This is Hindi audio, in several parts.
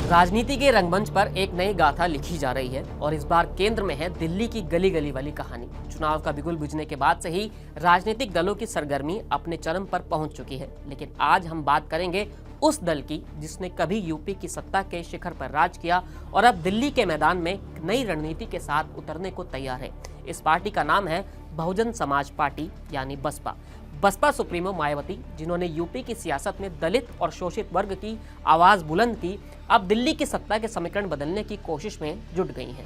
राजनीति के रंगमंच पर एक नई गाथा लिखी जा रही है और इस बार केंद्र में है दिल्ली की गली गली वाली कहानी। चुनाव का बिगुल बुझने के बाद से ही राजनीतिक दलों की सरगर्मी अपने चरम पर पहुंच चुकी है, लेकिन आज हम बात करेंगे उस दल की जिसने कभी यूपी की सत्ता के शिखर पर राज किया और अब दिल्ली के मैदान में नई रणनीति के साथ उतरने को तैयार है। इस पार्टी का नाम है बहुजन समाज पार्टी यानी बसपा। बसपा सुप्रीमो मायावती, जिन्होंने यूपी की सियासत में दलित और शोषित वर्ग की आवाज बुलंद की, अब दिल्ली की सत्ता के समीकरण बदलने की कोशिश में जुट गई हैं।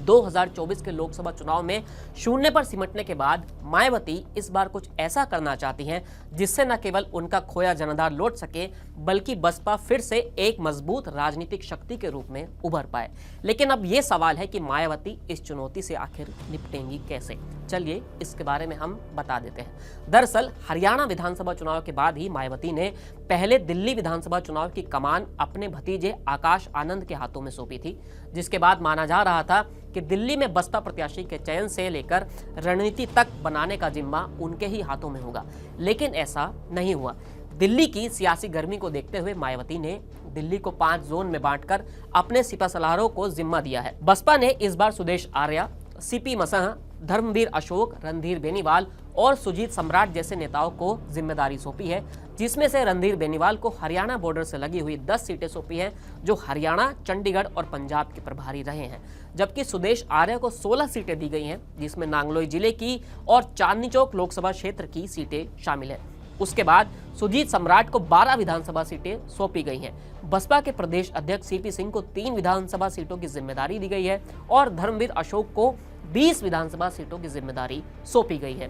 2024 के लोकसभा चुनाव में शून्य पर सिमटने के बाद मायावती इस बार कुछ ऐसा करना चाहती हैं जिससे न केवल उनका खोया जनाधार लौट सके, बल्कि बसपा फिर से एक मजबूत राजनीतिक शक्ति के रूप में उभर पाए। लेकिन अब यह सवाल है कि मायावती इस चुनौती से आखिर निपटेंगी कैसे। चलिए इसके बारे में हम बता देते हैं। दरअसल हरियाणा विधानसभा चुनाव के बाद ही मायावती ने पहले दिल्ली विधानसभा चुनाव की कमान अपने भतीजे आकाश आनंद के हाथों में सौंपी थी, जिसके बाद माना जा रहा था कि दिल्ली में बसपा प्रत्याशी के चयन से लेकर रणनीति तक बनाने का जिम्मा उनके ही हाथों में होगा। लेकिन ऐसा नहीं हुआ। दिल्ली की सियासी गर्मी को देखते हुए मायावती ने दिल्ली को 5 जोन में बांटकर अपने सिपहसालारों को जिम्मा दिया है। बसपा ने इस बार सुदेश आर्या, सीपी मसह, धर्मवीर अशोक, रणधीर बेनीवाल और सुजीत सम्राट जैसे नेताओं को जिम्मेदारी सौंपी है, जिसमें से रणधीर बेनीवाल को हरियाणा बॉर्डर से लगी हुई 10 सीटें सौंपी हैं, जो हरियाणा, चंडीगढ़ और पंजाब के प्रभारी रहे हैं। जबकि सुदेश आर्य को 16 सीटें दी गई हैं, जिसमें नांगलोई जिले की और चांदनी चौक लोकसभा क्षेत्र की सीटें शामिल हैं। उसके बाद सुजीत सम्राट को 12 विधानसभा सीटें सौंपी गई हैं। बसपा के प्रदेश अध्यक्ष सीपी सिंह को 3 विधानसभा सीटों की जिम्मेदारी दी गई है और धर्मवीर अशोक को 20 विधानसभा सीटों की जिम्मेदारी सौंपी गई है।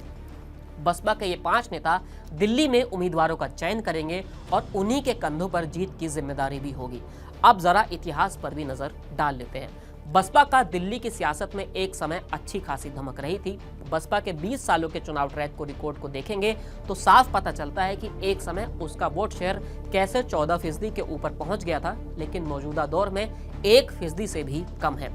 बसपा के ये 5 नेता दिल्ली में उम्मीदवारों का चयन करेंगे और उन्हीं के कंधों पर जीत की जिम्मेदारी भी होगी। अब जरा इतिहास पर भी नजर डाल लेते हैं। बसपा का दिल्ली की सियासत में एक समय अच्छी खासी धमक रही थी। बसपा के 20 सालों के चुनाव ट्रैक को रिकॉर्ड को देखेंगे तो साफ पता चलता है कि एक समय उसका वोट शेयर कैसे 14% के ऊपर पहुंच गया था, लेकिन मौजूदा दौर में 1% से भी कम है।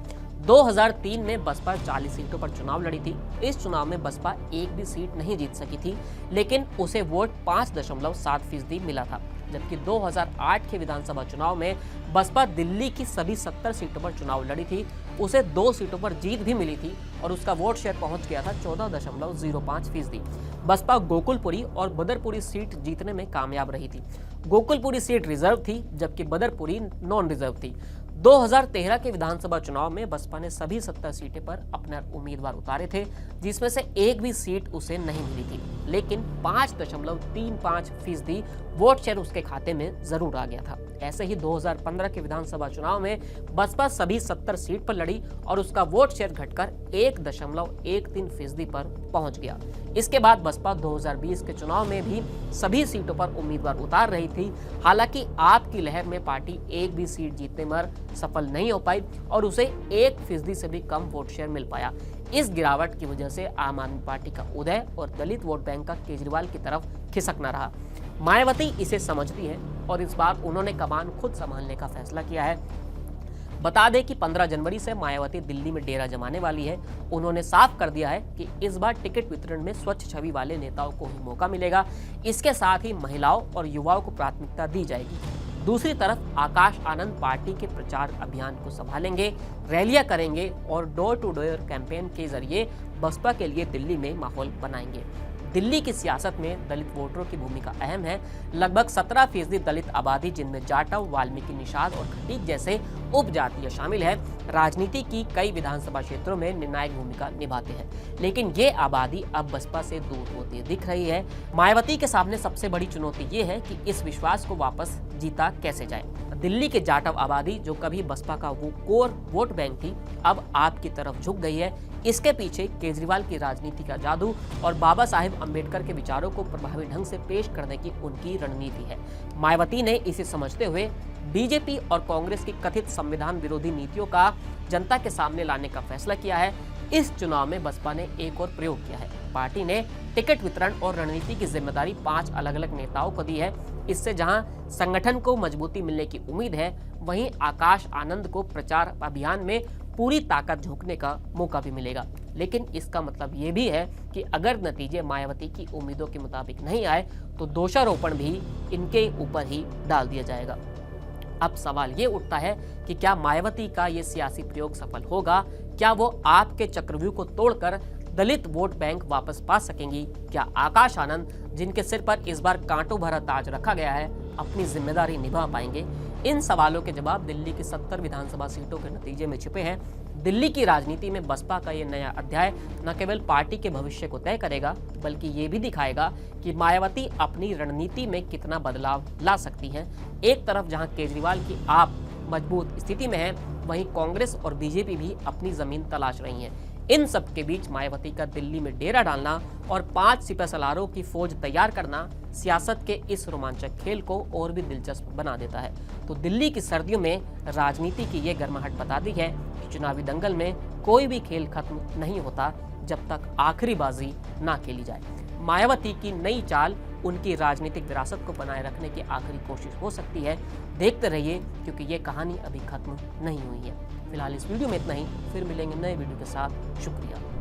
2003 में बसपा 40 सीटों पर चुनाव लड़ी थी। इस चुनाव में बसपा एक भी सीट नहीं जीत सकी थी, लेकिन उसे वोट 5.7% मिला था। जबकि 2008 के विधानसभा चुनाव में बसपा दिल्ली की सभी 70 सीटों पर चुनाव लड़ी थी, उसे 2 सीटों पर जीत भी मिली थी और उसका वोट शेयर पहुंच गया था 14.05%। बसपा गोकुलपुरी और बदरपुरी सीट जीतने में कामयाब रही थी। गोकुलपुरी सीट रिजर्व थी, जबकि बदरपुरी नॉन रिजर्व थी। 2013 के विधानसभा चुनाव में बसपा ने सभी 70 सीटें पर अपने उम्मीदवार उतारे थे, जिसमें से एक भी सीट उसे नहीं मिली थी, लेकिन 5.35% वोट शेयर उसके खाते में जरूर आ गया था। ऐसे ही 2015 के विधानसभा चुनाव में बसपा सभी 70 सीट पर लड़ी और उसका वोट शेयर घटकर 1.13% पर पहुंच गया। इसके बाद बसपा 2020 के चुनाव में भी सभी सीटों पर उम्मीदवार उतार रही थी। हालांकि आप की लहर में पार्टी एक भी सीट जीतने में सफल नहीं हो पाई और उसे 1% से भी कम वोट शेयर मिल पाया। इस गिरावट की वजह से आम आदमी पार्टी का उदय और दलित वोट बैंक का केजरीवाल की तरफ खिसकना रहा। मायावती इसे समझती है और इस बार उन्होंने कमान खुद संभालने का फैसला किया है। बता दें कि 15 जनवरी से मायावती दिल्ली में डेरा जमाने वाली है। उन्होंने साफ कर दिया है कि इस बार टिकट वितरण में स्वच्छ छवि वाले नेताओं को ही मौका मिलेगा। इसके साथ ही महिलाओं और युवाओं को प्राथमिकता दी जाएगी। दूसरी तरफ आकाश आनंद पार्टी के प्रचार अभियान को संभालेंगे, रैलियां करेंगे और डोर टू डोर कैंपेन के जरिए बसपा के लिए दिल्ली में माहौल बनाएंगे। दिल्ली की सियासत में दलित वोटरों की भूमिका अहम है। लगभग 17% दलित आबादी, जिनमें जाटव, वाल्मीकि, निषाद और खटीक जैसे उपजातीय शामिल है, राजनीति की कई विधानसभा क्षेत्रों में निर्णायक भूमिका निभाते हैं। लेकिन ये आबादी अब बसपा से दूर होती दिख रही है। मायावती के सामने सबसे बड़ी चुनौती ये है कि इस विश्वास को वापस जीता कैसे जाए। दिल्ली के जाटव आबादी, जो कभी बसपा का वो कोर वोट बैंक थी, अब आप की तरफ झुक गई है। इसके पीछे केजरीवाल की राजनीति का जादू और बाबा साहेब अंबेडकर के विचारों को प्रभावी ढंग से पेश करने की उनकी रणनीति है। मायावती ने इसे समझते हुए बीजेपी और कांग्रेस की कथित संविधान विरोधी नीतियों का जनता के सामने लाने का फैसला किया है। इस चुनाव में बसपा ने एक और प्रयोग किया है। पार्टी ने टिकट वितरण और रणनीति की जिम्मेदारी 5 अलग अलग नेताओं को दी है। इससे जहां संगठन को मजबूती मिलने की उम्मीद है, वहीं आकाश आनंद को प्रचार अभियान में पूरी ताकत झोंकने का मौका भी मिलेगा। लेकिन इसका मतलब ये भी है कि अगर नतीजे मायावती की उम्मीदों के मुताबिक नहीं आए तो दोषारोपण भी इनके ऊपर ही डाल दिया जाएगा। अब सवाल ये उठता है कि क्या मायावती का ये सियासी प्रयोग सफल होगा? क्या वो आपके चक्रव्यूह को तोड़कर दलित वोट बैंक वापस पा सकेंगी? क्या आकाश आनंद, जिनके सिर पर इस बार कांटों भरा ताज रखा गया है, अपनी जिम्मेदारी निभा पाएंगे? इन सवालों के जवाब दिल्ली की 70 विधानसभा सीटों के नतीजे में छिपे हैं। दिल्ली की राजनीति में बसपा का ये नया अध्याय न केवल पार्टी के भविष्य को तय करेगा, बल्कि ये भी दिखाएगा कि मायावती अपनी रणनीति में कितना बदलाव ला सकती हैं। एक तरफ जहां केजरीवाल की आप मजबूत स्थिति में है, वहीं कांग्रेस और बीजेपी भी अपनी जमीन तलाश रही हैं। इन सब के बीच मायावती का दिल्ली में डेरा डालना और 5 सिपह सलारों की फौज तैयार करना सियासत के इस रोमांचक खेल को और भी दिलचस्प बना देता है। तो दिल्ली की सर्दियों में राजनीति की ये गर्माहट बताती है कि चुनावी दंगल में कोई भी खेल खत्म नहीं होता जब तक आखिरी बाजी ना खेली जाए। मायावती की नई चाल उनकी राजनीतिक विरासत को बनाए रखने की आखिरी कोशिश हो सकती है। देखते रहिए, क्योंकि ये कहानी अभी खत्म नहीं हुई है। फिलहाल इस वीडियो में इतना ही, फिर मिलेंगे नए वीडियो के साथ। शुक्रिया।